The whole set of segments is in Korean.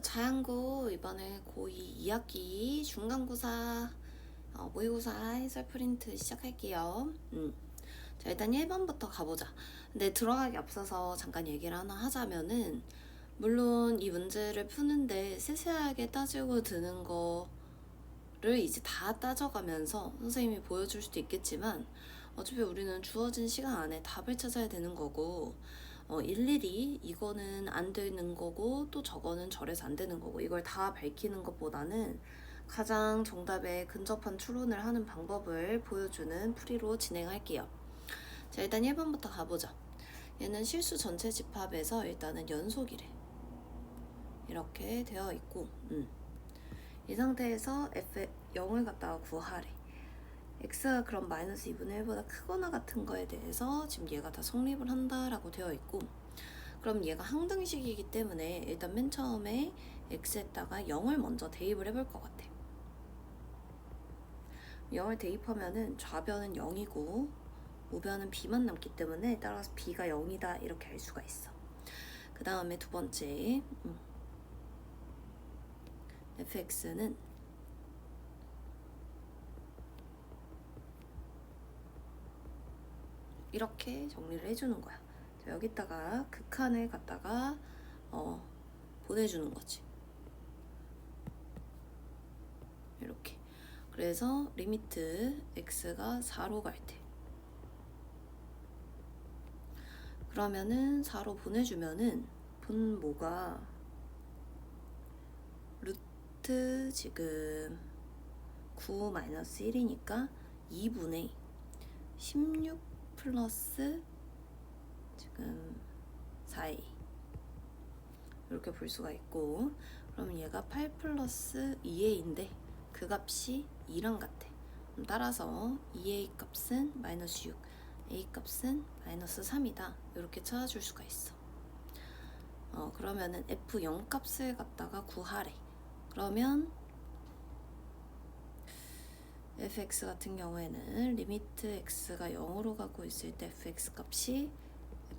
자양고 이번에 고2 2학기 중간고사 모의고사 해설 프린트 시작할게요. 자, 일단 1번부터 가보자. 근데 들어가기 앞서서 잠깐 얘기를 하나 하자면은, 물론 이 문제를 푸는데 세세하게 따지고 드는 거를 이제 다 따져가면서 선생님이 보여줄 수도 있겠지만, 어차피 우리는 주어진 시간 안에 답을 찾아야 되는 거고, 일일이 이거는 안 되는 거고 또 저거는 저래서 안 되는 거고 이걸 다 밝히는 것보다는 가장 정답에 근접한 추론을 하는 방법을 보여주는 풀이로 진행할게요. 자, 일단 1번부터 가보자. 얘는 실수 전체 집합에서 일단은 연속이래. 이렇게 되어 있고 이 상태에서 f 0을 갖다가 구하래. x가 그럼 마이너스 2분의 1보다 크거나 같은 거에 대해서 지금 얘가 다 성립을 한다라고 되어 있고, 그럼 얘가 항등식이기 때문에 일단 맨 처음에 x에다가 0을 먼저 대입을 해볼 것 같아. 0을 대입하면은 좌변은 0이고 우변은 b만 남기 때문에 따라서 b가 0이다 이렇게 알 수가 있어. 그 다음에 두 번째 fx는 이렇게 정리를 해주는 거야. 여기다가 극한을 갖다가 보내주는 거지. 이렇게. 그래서 리미트 x가 4로 갈 때, 그러면은 4로 보내주면은 분모가 루트 지금 9-1이니까 2분의 16 플러스 지금 4a 이렇게 볼 수가 있고, 그러면 얘가 8 플러스 2a인데 그 값이 2랑 같아. 따라서 2a 값은 마이너스 6, a 값은 마이너스 3이다 이렇게 찾아줄 수가 있어. 그러면은 f0 값을 갖다가 구하래. 그러면 fx 같은 경우에는 리미트 x가 0으로 가고 있을 때 fx 값이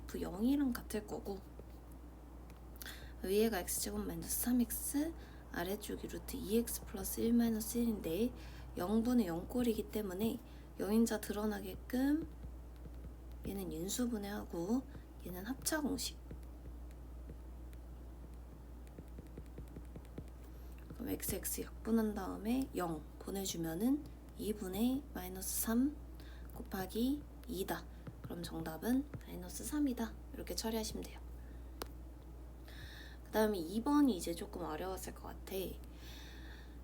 f0이랑 같을 거고, 위에가 x제곱 마이너스 3x, 아래쪽이 루트 2x 플러스 1 마이너스 1인데 0분의 0꼴이기 때문에 0인자 드러나게끔 얘는 인수분해하고 얘는 합차공식. 그럼 xx 약분한 다음에 0 보내주면은 2분의 마이너스 3 곱하기 2다. 그럼 정답은 마이너스 3이다. 이렇게 처리하시면 돼요. 그 다음에 2번이 이제 조금 어려웠을 것 같아.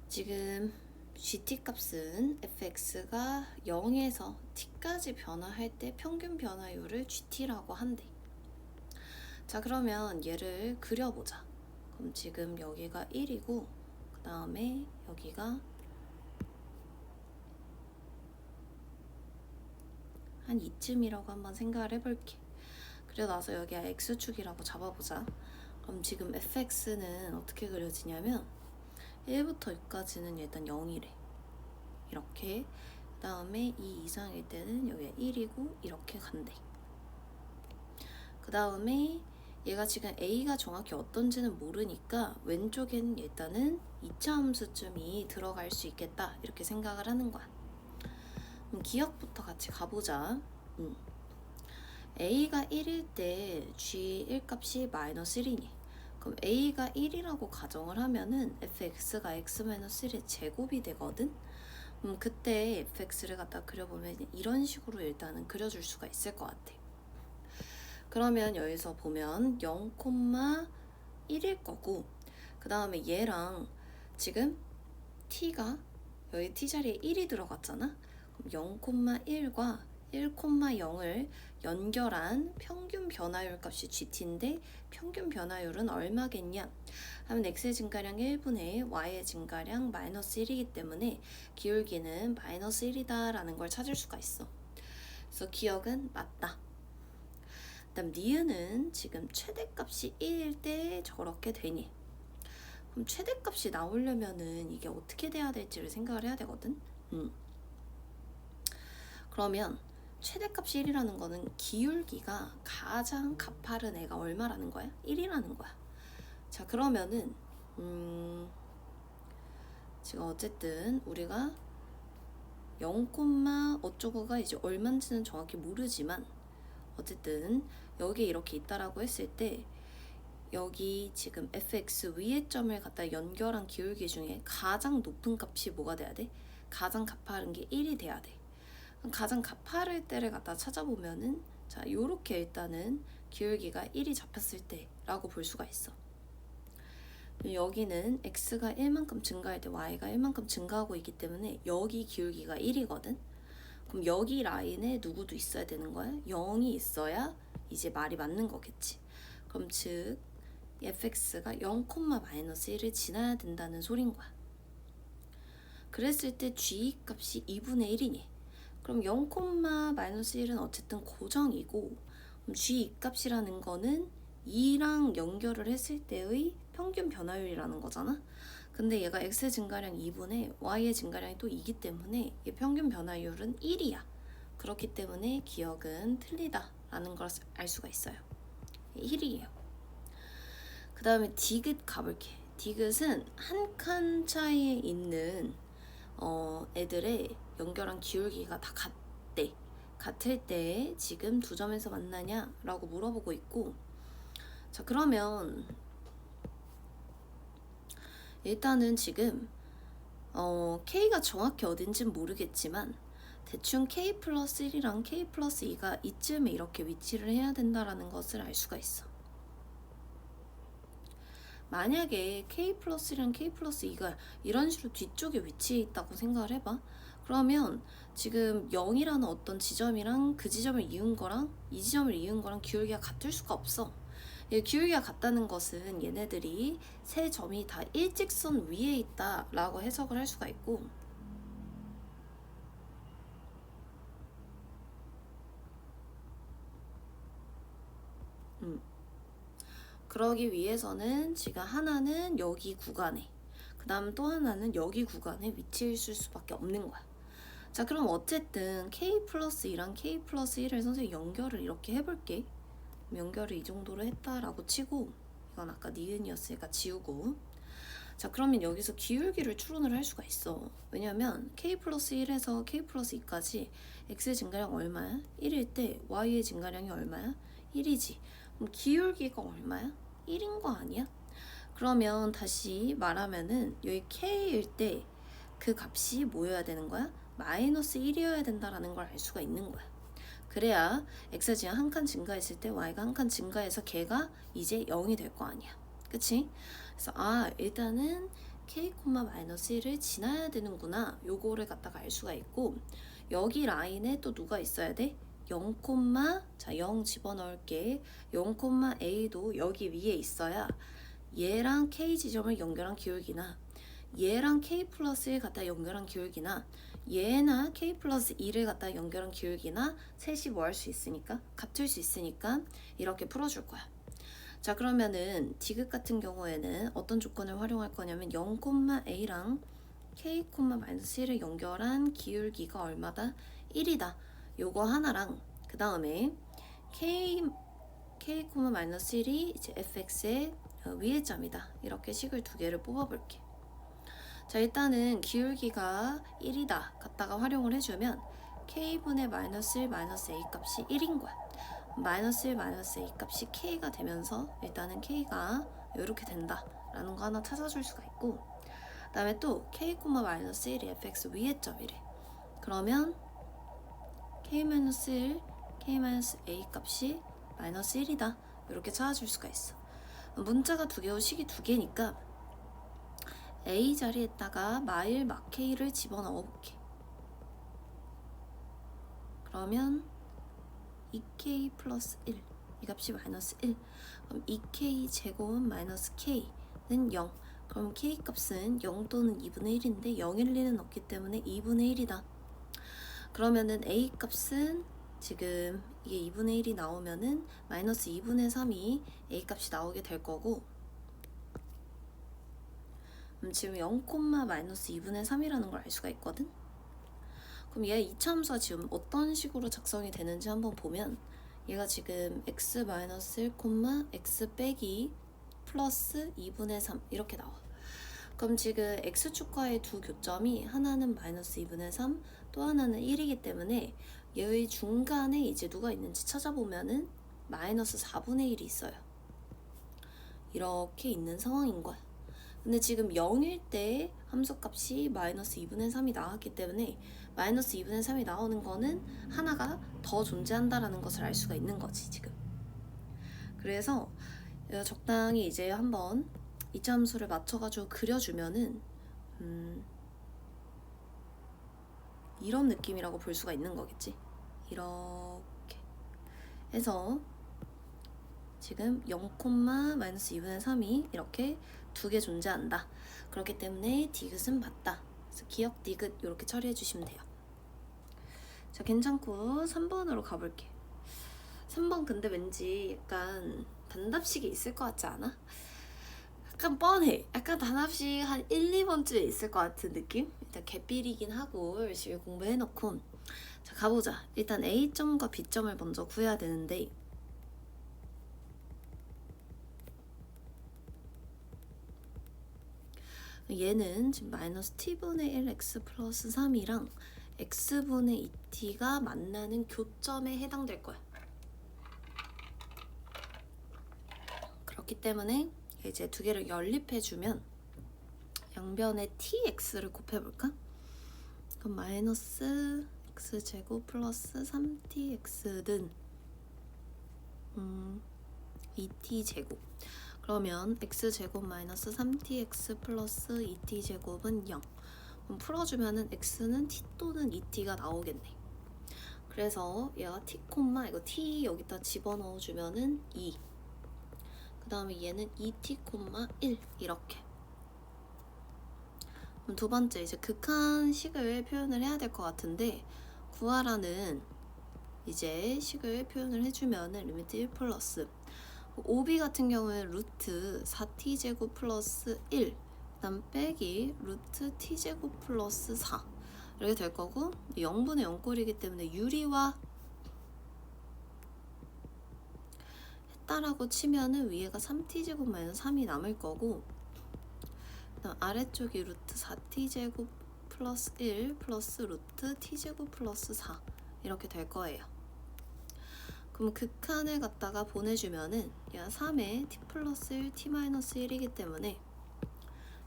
지금 gt 값은 fx가 0에서 t까지 변화할 때 평균 변화율을 gt라고 한대. 자, 그러면 얘를 그려보자. 그럼 지금 여기가 1이고 그 다음에 여기가 한 이쯤이라고 한번 생각을 해볼게. 그리고 나서 여기가 x축이라고 잡아보자. 그럼 지금 fx는 어떻게 그려지냐면 1부터 6까지는 일단 0이래. 이렇게. 그 다음에 2 이상일 때는 여기가 1이고 이렇게 간대. 그 다음에 얘가 지금 a가 정확히 어떤지는 모르니까 왼쪽에는 일단은 2차 함수쯤이 들어갈 수 있겠다 이렇게 생각을 하는 거야. 그럼 기억부터 같이 가보자. a가 1일 때 g1 값이 마이너스 1이니, 그럼 a가 1이라고 가정을 하면은 fx가 x-1의 제곱이 되거든. 그때 fx를 갖다 그려보면 이런 식으로 일단은 그려줄 수가 있을 것 같아. 그러면 여기서 보면 0,1일 거고, 그 다음에 얘랑 지금 t가 여기 t 자리에 1이 들어갔잖아. 그럼 0,1과 1,0을 연결한 평균 변화율 값이 gt인데, 평균 변화율은 얼마겠냐 하면 x의 증가량 1분의 y의 증가량 마이너스 1이기 때문에 기울기는 마이너스 1이다 라는 걸 찾을 수가 있어. 그래서 기억은 맞다. 그 다음 니은은 지금 최대값이 1일 때 저렇게 되니, 그럼 최대값이 나오려면은 이게 어떻게 돼야 될지를 생각을 해야 되거든. 그러면 최대값이 1이라는 거는 기울기가 가장 가파른 애가 얼마라는 거야? 1이라는 거야. 자, 그러면은 지금 어쨌든 우리가 0, 어쩌고가 이제 얼마인지는 정확히 모르지만 어쨌든 여기 이렇게 있다라고 했을 때 여기 지금 fx 위의 점을 갖다 연결한 기울기 중에 가장 높은 값이 뭐가 돼야 돼? 가장 가파른 게 1이 돼야 돼. 가장 가파를 때를 갖다 찾아보면은 자 요렇게 일단은 기울기가 1이 잡혔을 때라고 볼 수가 있어. 여기는 x가 1만큼 증가할 때 y가 1만큼 증가하고 있기 때문에 여기 기울기가 1이거든. 그럼 여기 라인에 누구도 있어야 되는 거야? 0이 있어야 이제 말이 맞는 거겠지. 그럼 즉 fx가 0, -1을 지나야 된다는 소린 거야. 그랬을 때 g 값이 2분의 1이니 그럼 0, -1은 어쨌든 고정이고 그럼 g 값이라는 거는 2랑 연결을 했을 때의 평균 변화율이라는 거잖아. 근데 얘가 x의 증가량 2분의 y의 증가량이 또 2기 때문에 얘 평균 변화율은 1이야. 그렇기 때문에 기억은 틀리다라는 걸 알 수가 있어요. 1이에요. 그 다음에 디귿 가볼게. 디귿은 한 칸 차이에 있는 애들의 연결한 기울기가 다 같대. 같을 때 지금 두 점에서 만나냐? 라고 물어보고 있고 자 그러면 일단은 지금 K가 정확히 어딘지는 모르겠지만 대충 K 플러스 1이랑 K 플러스 2가 이쯤에 이렇게 위치를 해야 된다라는 것을 알 수가 있어. 만약에 K 플러스 1이랑 K 플러스 2가 이런 식으로 뒤쪽에 위치해 있다고 생각을 해봐. 그러면 지금 0이라는 어떤 지점이랑 그 지점을 이은 거랑 이 지점을 이은 거랑 기울기가 같을 수가 없어. 기울기가 같다는 것은 얘네들이 세 점이 다 일직선 위에 있다라고 해석을 할 수가 있고 그러기 위해서는 지금 하나는 여기 구간에 그 다음 또 하나는 여기 구간에 위치해 있을 수밖에 없는 거야. 자 그럼 어쨌든 K 플러스 2랑 K 플러스 1을 선생님 연결을 이렇게 해볼게. 연결을 이 정도로 했다라고 치고 이건 아까 니은이었으니까 지우고 자 그러면 여기서 기울기를 추론을 할 수가 있어. 왜냐면 K 플러스 1에서 K 플러스 2까지 X의 증가량 얼마야? 1일 때 Y의 증가량이 얼마야? 1이지. 그럼 기울기가 얼마야? 1인 거 아니야? 그러면 다시 말하면은 여기 K일 때 그 값이 뭐여야 되는 거야? 마이너스 1이어야 된다라는 걸 알 수가 있는 거야. 그래야 X가 지금 한 칸 증가했을 때 Y가 한 칸 증가해서 걔가 이제 0이 될 거 아니야. 그치? 그래서 일단은 K,-1을 지나야 되는구나. 요거를 갖다가 알 수가 있고 여기 라인에 또 누가 있어야 돼? 0, 자 0 집어넣을게. 0,A도 여기 위에 있어야 얘랑 K 지점을 연결한 기울기나 얘랑 K 플러스 1 갖다 연결한 기울기나 얘나 K 플러스 2를 갖다 연결한 기울기나 셋이 뭐 할 수 있으니까 같을 수 있으니까 이렇게 풀어줄 거야. 자 그러면은 디귿 같은 경우에는 어떤 조건을 활용할 거냐면 0,A랑 K,-1을 연결한 기울기가 얼마다? 1이다. 요거 하나랑 그 다음에 K,-1이 이제 fx의 위의 점이다. 이렇게 식을 두 개를 뽑아볼게. 자 일단은 기울기가 1이다 갖다가 활용을 해주면 K분의 마이너스 1 마이너스 A 값이 1인 거야. 마이너스 1 마이너스 A 값이 K가 되면서 일단은 K가 이렇게 된다 라는 거 하나 찾아줄 수가 있고 그 다음에 또 K,-1이 fx 위의 점이래. 그러면 K-1, K-A 값이 마이너스 1이다 이렇게 찾아줄 수가 있어. 문자가 두 개고 식이 두 개니까 A 자리에다가 마일 마K를 집어넣어 볼게. 그러면 2K 플러스 1 이 값이 마이너스 1 그럼 2K 제곱 마이너스 K는 0 그럼 K 값은 0 또는 2분의 1인데 0일 리는 없기 때문에 2분의 1이다. 그러면은 A 값은 지금 이게 2분의 1이 나오면은 마이너스 2분의 3이 A 값이 나오게 될 거고 지금 0, 마이너스 2분의 3이라는 걸 알 수가 있거든. 그럼 얘 이차함수가 지금 어떤 식으로 작성이 되는지 한번 보면 얘가 지금 x 마이너스 1, x 빼기 플러스 2분의 3 이렇게 나와. 그럼 지금 x축과의 두 교점이 하나는 마이너스 2분의 3, 또 하나는 1이기 때문에 얘의 중간에 이제 누가 있는지 찾아보면은 마이너스 4분의 1이 있어요. 이렇게 있는 상황인 거야. 근데 지금 0일 때 함수값이 마이너스 2분의 3이 나왔기 때문에 마이너스 2분의 3이 나오는 거는 하나가 더 존재한다라는 것을 알 수가 있는 거지 지금. 그래서 적당히 이제 한번 이차 함수를 맞춰가지고 그려주면은 이런 느낌이라고 볼 수가 있는 거겠지. 이렇게 해서 지금 0, 마이너스 2분의 3이 이렇게 두 개 존재한다. 그렇기 때문에 디귿은 맞다. 그래서 기억 디귿 이렇게 처리해 주시면 돼요. 자, 괜찮고 3번으로 가볼게. 3번 근데 왠지 약간 단답식이 있을 것 같지 않아? 약간 뻔해. 약간 단합식 한 1, 2번쯤에 있을 것 같은 느낌? 일단 개삘이긴 하고 열심히 공부해놓고 자, 가보자. 일단 A점과 B점을 먼저 구해야 되는데 얘는 지금 마이너스 t분의 1 x 플러스 3이랑 x분의 2t가 만나는 교점에 해당될 거야. 그렇기 때문에 이제 두 개를 연립해주면 양변에 tx를 곱해볼까? 그럼 마이너스 x제곱 플러스 3tx는 2t제곱. 그러면 x제곱 마이너스 3tx 플러스 2t제곱은 0. 그럼 풀어주면은 x는 t 또는 2t가 나오겠네. 그래서 얘가 t, 이거 t 여기다 집어넣어주면은 2. 그 다음에 얘는 2t, 1 이렇게. 그럼 두 번째 이제 극한식을 표현을 해야 될 것 같은데 구하라는 이제 식을 표현을 해주면은 리미트 1 플러스 OB 같은 경우에 루트 4t제곱 플러스 1 그다음 빼기 루트 t제곱 플러스 4 이렇게 될 거고 0분의 0꼴이기 때문에 유리화 했다라고 치면은 위에가 3t제곱 마이너스 3이 남을 거고 그다음 아래쪽이 루트 4t제곱 플러스 1 플러스 루트 t제곱 플러스 4 이렇게 될 거예요. 그럼 극한을 갖다가 보내주면은 얘가 3에 t 플러스 1, t 마이너스 1이기 때문에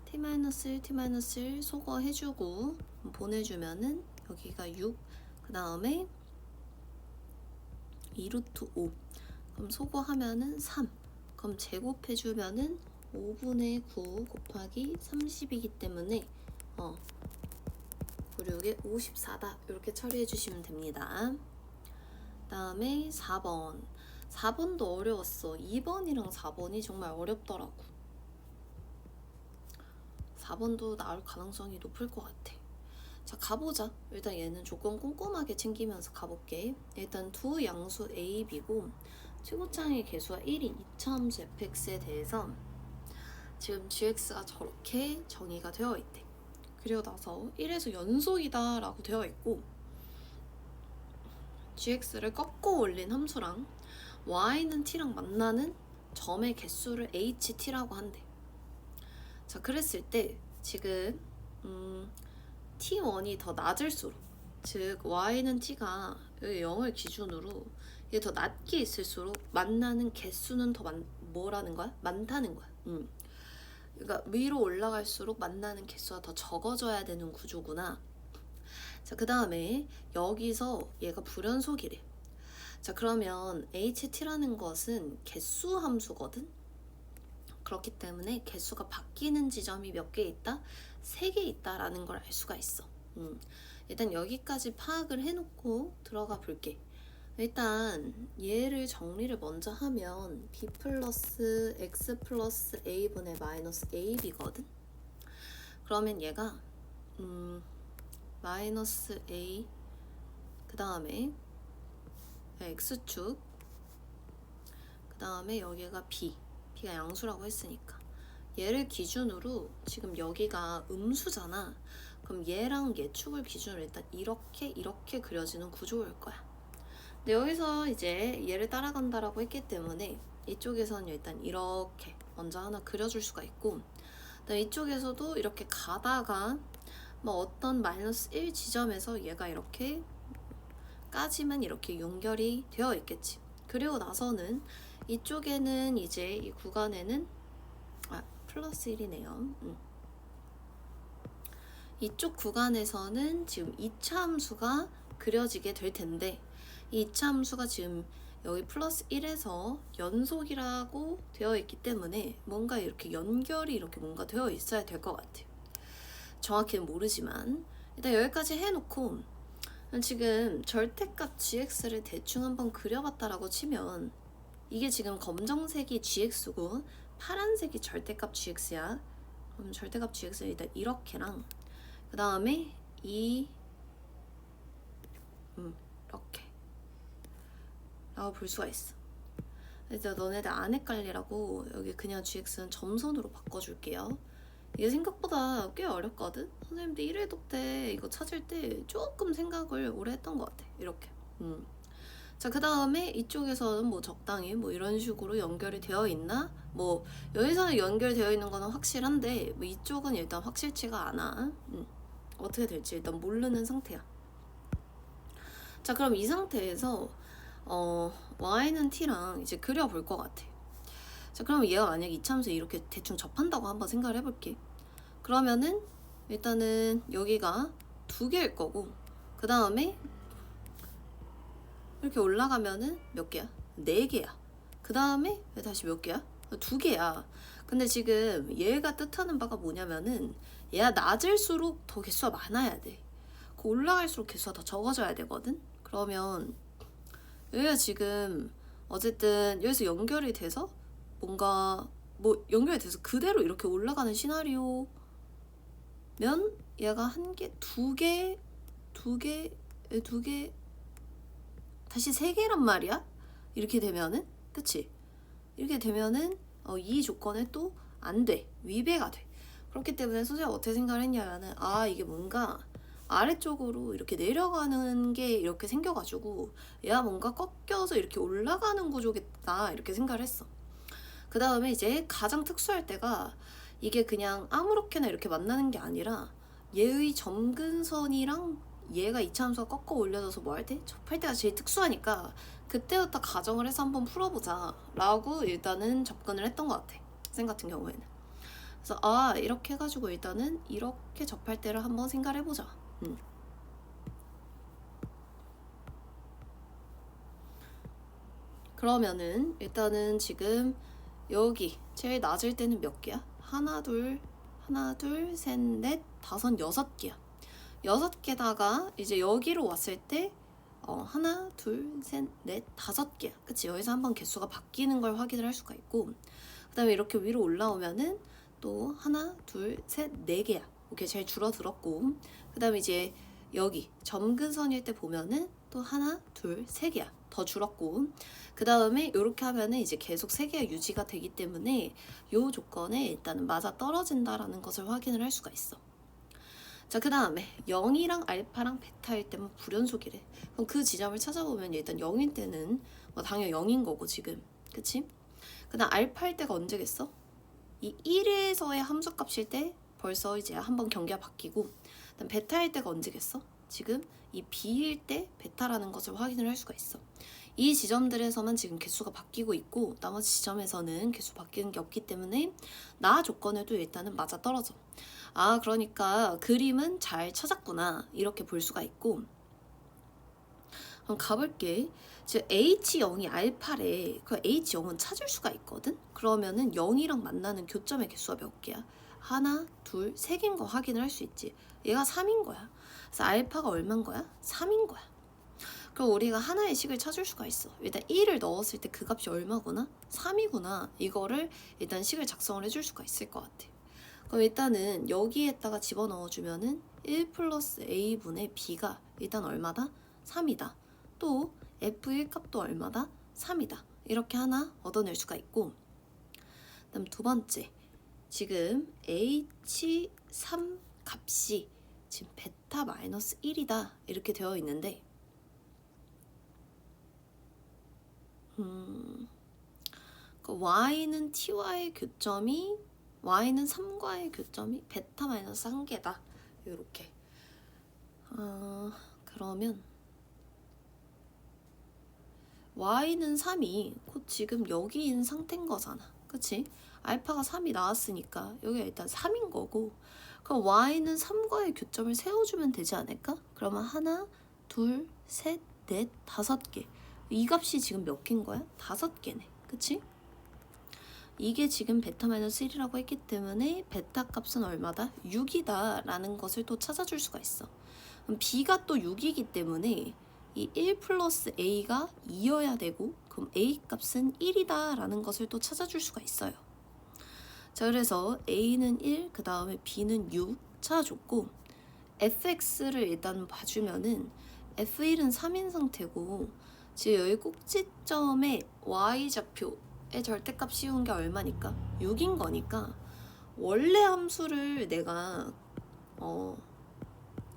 t 마이너스 1, t 마이너스 1 소거해주고 보내주면은 여기가 6, 그 다음에 2루트 5. 그럼 소거하면은 3. 그럼 제곱해주면은 5분의 9 곱하기 30이기 때문에 9, 6에 54다. 이렇게 처리해주시면 됩니다. 다음에 4번. 4번도 어려웠어. 2번이랑 4번이 정말 어렵더라고. 4번도 나올 가능성이 높을 것 같아. 자, 가보자. 일단 얘는 조건 꼼꼼하게 챙기면서 가볼게. 일단 두 양수 A, B고 최고창의 개수가 1인 이차함수 fx에 대해서 지금 gx가 저렇게 정의가 되어 있대. 그리고 나서 1에서 연속이다 라고 되어 있고 gx를 꺾어 올린 함수랑 y는 t랑 만나는 점의 개수를 ht라고 한대. 자, 그랬을 때 지금 t1이 더 낮을수록 즉 y는 t가 0을 기준으로 이게 더 낮게 있을수록 만나는 개수는 더 뭐라는 거야? 많다는 거야. 그러니까 위로 올라갈수록 만나는 개수가 더 적어져야 되는 구조구나. 자, 그 다음에 여기서 얘가 불연속이래. 자, 그러면 ht라는 것은 개수 함수거든. 그렇기 때문에 개수가 바뀌는 지점이 몇 개 있다? 3개 있다라는 걸 알 수가 있어. 일단 여기까지 파악을 해놓고 들어가 볼게. 일단 얘를 정리를 먼저 하면 b 플러스 x 플러스 a분의 마이너스 ab거든. 그러면 얘가 마이너스 a 그 다음에 x축 그 다음에 여기가 b가 양수라고 했으니까 얘를 기준으로 지금 여기가 음수잖아. 그럼 얘랑 얘 축을 기준으로 일단 이렇게 그려지는 구조일 거야. 근데 여기서 이제 얘를 따라간다라고 했기 때문에 이쪽에서는 일단 이렇게 먼저 하나 그려줄 수가 있고 그다음에 이쪽에서도 이렇게 가다가 뭐 어떤 마이너스 1 지점에서 얘가 이렇게 까지만 이렇게 연결이 되어 있겠지. 그리고 나서는 이쪽에는 이제 이 구간에는 플러스 1이네요. 이쪽 구간에서는 지금 2차 함수가 그려지게 될 텐데 이 2차 함수가 지금 여기 플러스 1에서 연속이라고 되어 있기 때문에 뭔가 이렇게 연결이 이렇게 뭔가 되어 있어야 될 것 같아요. 정확히는 모르지만 일단 여기까지 해놓고 지금 절대값 gx를 대충 한번 그려봤다라고 치면 이게 지금 검정색이 gx고 파란색이 절대값 gx야. 그럼 절대값 gx는 일단 이렇게랑 그 다음에 이렇게 라고 볼 수가 있어. 일단 너네들 안 헷갈리라고 여기 그냥 gx는 점선으로 바꿔줄게요. 이게 생각보다 꽤 어렵거든? 선생님들 1회독 때 이거 찾을 때 조금 생각을 오래 했던 것 같아. 이렇게. 자, 그 다음에 이쪽에서는 뭐 적당히 뭐 이런 식으로 연결이 되어 있나? 뭐 여기서는 연결되어 있는 거는 확실한데 뭐 이쪽은 일단 확실치가 않아. 어떻게 될지 일단 모르는 상태야. 자, 그럼 이 상태에서 y는 t랑 이제 그려볼 것 같아. 자, 그럼 얘가 만약 이차함수 이렇게 대충 접한다고 한번 생각을 해볼게. 그러면은 일단은 여기가 2개일 거고 그 다음에 이렇게 올라가면은 몇 개야? 4개야. 그 다음에 다시 몇 개야? 2개야. 근데 지금 얘가 뜻하는 바가 뭐냐면은 얘가 낮을수록 더 개수가 많아야 돼. 올라갈수록 개수가 더 적어져야 되거든. 그러면 여기가 지금 어쨌든 여기서 연결이 돼서 뭔가 뭐 연결이 돼서 그대로 이렇게 올라가는 시나리오면 얘가 1개, 2개, 2개, 2개 다시 3개란 말이야. 이렇게 되면은 그치? 이렇게 되면은 이 조건에 또 안 돼. 위배가 돼. 그렇기 때문에 선생님이 어떻게 생각을 했냐면은 이게 뭔가 아래쪽으로 이렇게 내려가는 게 이렇게 생겨가지고 얘가 뭔가 꺾여서 이렇게 올라가는 구조겠다 이렇게 생각을 했어. 그 다음에 이제 가장 특수할 때가 이게 그냥 아무렇게나 이렇게 만나는 게 아니라 얘의 점근선이랑 얘가 이차함수가 꺾어 올려져서 뭐 할 때? 접할 때가 제일 특수하니까 그때부터 가정을 해서 한번 풀어보자 라고 일단은 접근을 했던 것 같아. 쌤 같은 경우에는. 그래서 이렇게 해가지고 일단은 이렇게 접할 때를 한번 생각을 해보자. 그러면은 일단은 지금 여기 제일 낮을 때는 몇 개야? 하나 둘 셋 넷 다섯 6개야. 6개다가 이제 여기로 왔을 때 하나 둘 셋 넷 5개야. 그치? 여기서 한번 개수가 바뀌는 걸 확인을 할 수가 있고 그 다음에 이렇게 위로 올라오면은 또 하나 둘 셋 4개야. 이렇게 제일 줄어들었고 그 다음에 이제 여기 점근선일 때 보면은 또 하나 둘 3개야. 더 줄었고 그 다음에 이렇게 하면은 이제 계속 3개가 유지가 되기 때문에 이 조건에 일단은 맞아 떨어진다라는 것을 확인을 할 수가 있어. 자, 그 다음에 0이랑 알파랑 베타일 때면 불연속이래. 그럼 그 지점을 찾아보면 일단 0일 때는 뭐 당연히 0인 거고 지금 그치? 그 다음 알파일 때가 언제겠어? 이 1에서의 함수값일 때 벌써 이제 한번 경계가 바뀌고 그다음 베타일 때가 언제겠어? 지금 이 B일 때 베타라는 것을 확인을 할 수가 있어. 이 지점들에서만 지금 개수가 바뀌고 있고 나머지 지점에서는 개수 바뀌는 게 없기 때문에 나 조건에도 일단은 맞아 떨어져. 그러니까 그림은 잘 찾았구나 이렇게 볼 수가 있고 그럼 가볼게. 즉 H0이 알파래. 그 H0은 찾을 수가 있거든. 그러면은 0이랑 만나는 교점의 개수가 몇 개야? 하나, 둘, 3개인 거 확인을 할 수 있지. 얘가 3인 거야. 그래서 알파가 얼마인 거야? 3인 거야. 그럼 우리가 하나의 식을 찾을 수가 있어. 일단 1을 넣었을 때 그 값이 얼마구나? 3이구나. 이거를 일단 식을 작성을 해줄 수가 있을 것 같아. 그럼 일단은 여기에다가 집어넣어주면은 1 플러스 A분의 B가 일단 얼마다? 3이다. 또 F1 값도 얼마다? 3이다. 이렇게 하나 얻어낼 수가 있고 그다음 두 번째 지금 H3 값이 지금 베타 마이너스 1이다 이렇게 되어 있는데 그 Y는 T와의 교점이 y는 3과의 교점이 베타 마이너스 1개다. 요렇게. 그러면 y는 3이 곧 지금 여기 있는 상태인 거잖아. 그치? 알파가 3이 나왔으니까 여기가 일단 3인 거고, 그럼 y는 3과의 교점을 세워주면 되지 않을까? 그러면 하나, 둘, 셋, 넷, 5개. 이 값이 지금 몇 개인 거야? 5개네. 그치? 이게 지금 베타 마이너스 1이라고 했기 때문에 베타 값은 얼마다? 6이다 라는 것을 또 찾아줄 수가 있어. 그럼 b가 또 6이기 때문에 이 1 플러스 a가 2여야 되고, 그럼 a 값은 1이다 라는 것을 또 찾아줄 수가 있어요. 자, 그래서 a는 1, 그 다음에 b는 6 찾아줬고, fx를 일단 봐주면은 f1은 3인 상태고, 지금 여기 꼭지점에 y좌표의 절대값 씌운 게 얼마니까? 6인 거니까 원래 함수를 내가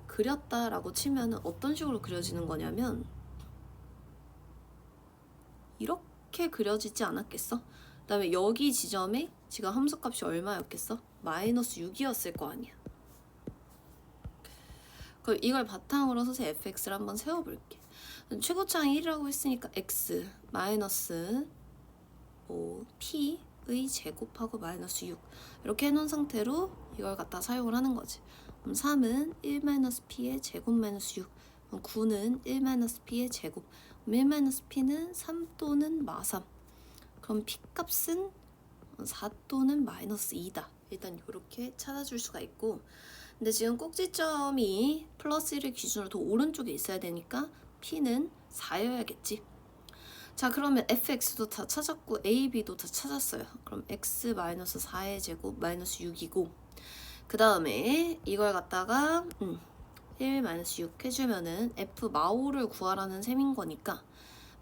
그렸다라고 치면은 어떤 식으로 그려지는 거냐면 이렇게 그려지지 않았겠어? 그 다음에 여기 지점에 지금 함수값이 얼마였겠어? 마이너스 6이었을 거 아니야. 그럼 이걸 바탕으로 서서 fx를 한번 세워볼게. 최고차항이 1이라고 했으니까 x 마이너스 p의 제곱하고 마이너스 6 이렇게 해놓은 상태로 이걸 갖다 사용을 하는 거지. 그럼 3은 1 마이너스 p의 제곱 마이너스 6, 9는 1 마이너스 p의 제곱, 1 마이너스 p는 3 또는 마3. 그럼 p 값은 4 또는 마이너스 2다. 일단 이렇게 찾아줄 수가 있고, 근데 지금 꼭지점이 플러스 1을 기준으로 더 오른쪽에 있어야 되니까 p는 4여야겠지. 자, 그러면 fx도 다 찾았고 ab도 다 찾았어요. 그럼 x 마이너스 4의 제곱 마이너스 6이고, 그 다음에 이걸 갖다가 1 마이너스 6 해주면은 f 마오를 구하라는 셈인 거니까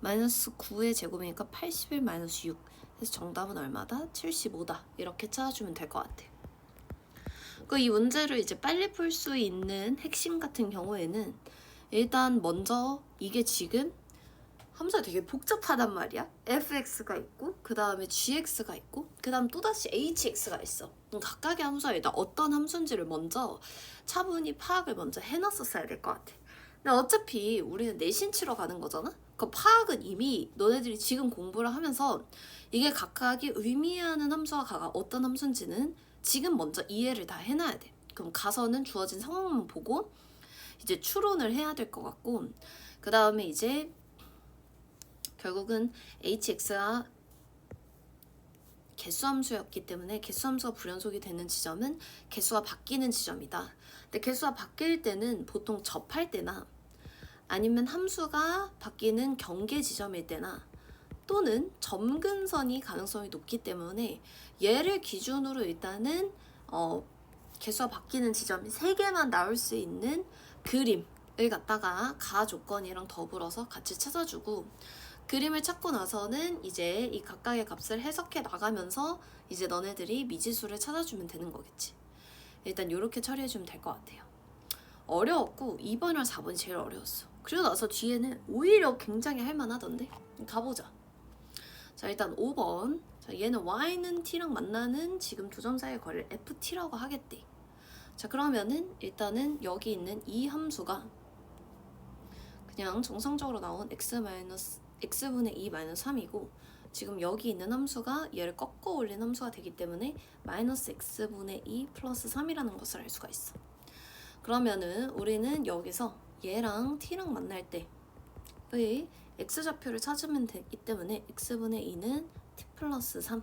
마이너스 9의 제곱이니까 81 마이너스 6. 그래서 정답은 얼마다? 75다. 이렇게 찾아주면 될 것 같아요. 이 문제를 이제 빨리 풀 수 있는 핵심 같은 경우에는 일단 먼저 이게 지금 함수가 되게 복잡하단 말이야. fx가 있고, 그 다음에 gx가 있고, 그 다음 또다시 hx가 있어. 각각의 함수가 일단 어떤 함수인지를 먼저 차분히 파악을 먼저 해놨었어야 될 것 같아. 근데 어차피 우리는 내신 치러 가는 거잖아? 그 파악은 이미 너네들이 지금 공부를 하면서 이게 각각이 의미하는 함수가 어떤 함수인지는 지금 먼저 이해를 다 해놔야 돼. 그럼 가서는 주어진 상황만 보고 이제 추론을 해야 될 것 같고, 그 다음에 이제 결국은 hx가 개수함수였기 때문에 개수함수가 불연속이 되는 지점은 개수가 바뀌는 지점이다. 근데 개수가 바뀔 때는 보통 접할 때나 아니면 함수가 바뀌는 경계 지점일 때나 또는 점근선이 가능성이 높기 때문에 얘를 기준으로 일단은 개수가 바뀌는 지점이 3개만 나올 수 있는 그림을 갖다가 가 조건이랑 더불어서 같이 찾아주고, 그림을 찾고 나서는 이제 이 각각의 값을 해석해 나가면서 이제 너네들이 미지수를 찾아주면 되는 거겠지. 일단 이렇게 처리해주면 될 것 같아요. 어려웠고 2번이랑 4번이 제일 어려웠어. 그리고 나서 뒤에는 오히려 굉장히 할만하던데. 가보자. 자, 일단 5번. 자, 얘는 y는 t랑 만나는 지금 두 점 사이의 거리를 ft라고 하겠대. 자, 그러면은 일단은 여기 있는 이 함수가 그냥 정상적으로 나온 x분의 2 마이너스 3이고, 지금 여기 있는 함수가 얘를 꺾어 올린 함수가 되기 때문에 마이너스 x분의 2 플러스 3이라는 것을 알 수가 있어. 그러면은 우리는 여기서 얘랑 t랑 만날 때의 x좌표를 찾으면 되기 때문에 x분의 2는 t 플러스 3,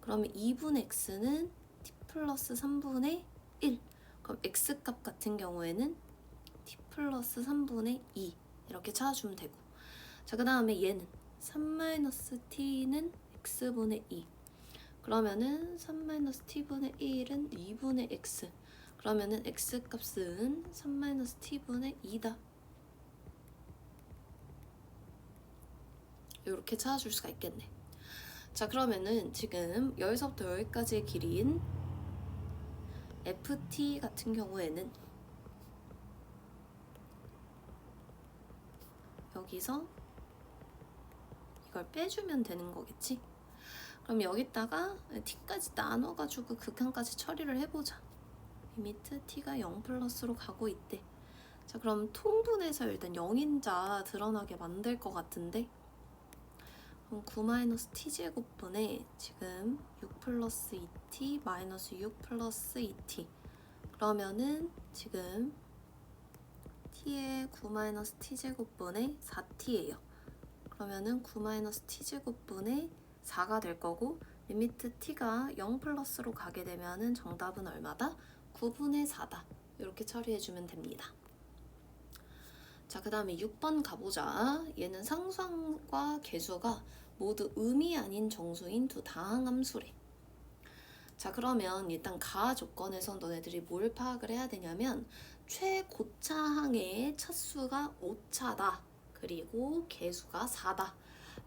그러면 2분의 x는 t 플러스 3분의 1. 그럼 x값 같은 경우에는 t 플러스 3분의 2 이렇게 찾아주면 되고, 자, 그 다음에 얘는 3-t는 x분의 2, 그러면은 3-t분의 1은 2분의 x, 그러면은 x값은 3-t분의 2다. 이렇게 찾아줄 수가 있겠네. 자, 그러면은 지금 여기서부터 여기까지의 길이인 ft 같은 경우에는 여기서 이걸 빼주면 되는 거겠지? 그럼 여기다가 t까지 나눠가지고 극한까지 처리를 해보자. 리미트 t가 0 플러스로 가고 있대. 자, 그럼 통분해서 일단 0인자 드러나게 만들 것 같은데, 그럼 9-t 제곱분에 지금 6 플러스 2t 마이너스 6 플러스 2t, 그러면은 지금 t의 9-t 제곱분에 4t예요. 그러면은 9-t 제곱분에 4가 될 거고, 리미트 t가 0 플러스로 가게 되면은 정답은 얼마다? 9분의 4다. 이렇게 처리해주면 됩니다. 자, 그 다음에 6번 가보자. 얘는 상수항과 계수가 모두 음이 아닌 정수인 두 다항함수래. 자, 그러면 일단 가 조건에서 너네들이 뭘 파악을 해야 되냐면, 최고차항의 차수가 5차다. 그리고 계수가 4다.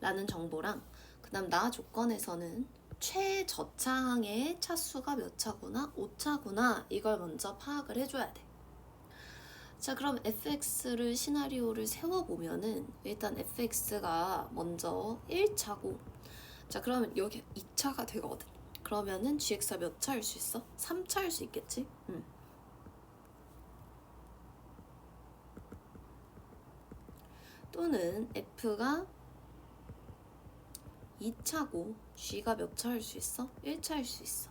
라는 정보랑, 그 다음 나 조건에서는 최저차항의 차수가 몇 차구나? 5차구나. 이걸 먼저 파악을 해줘야 돼. 자, 그럼 fx를 시나리오를 세워보면은 일단 fx가 먼저 1차고, 자, 그러면 여기 2차가 되거든. 그러면은 gx가 몇 차일 수 있어? 3차일 수 있겠지? 또는 f가 2차고 g가 몇 차일 수 있어? 1차일 수 있어.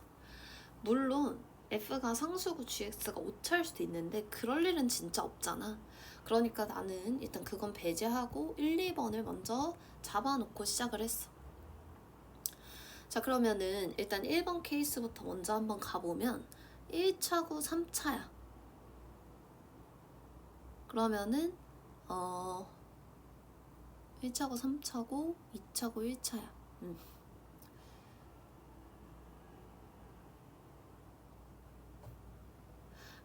물론 f가 상수고 gx가 5차일 수도 있는데 그럴 일은 진짜 없잖아. 그러니까 나는 일단 그건 배제하고 1, 2번을 먼저 잡아놓고 시작을 했어. 자, 그러면은 일단 1번 케이스부터 먼저 한번 가보면 1차고 3차야. 그러면은 1차고 3차고 2차고 1차야.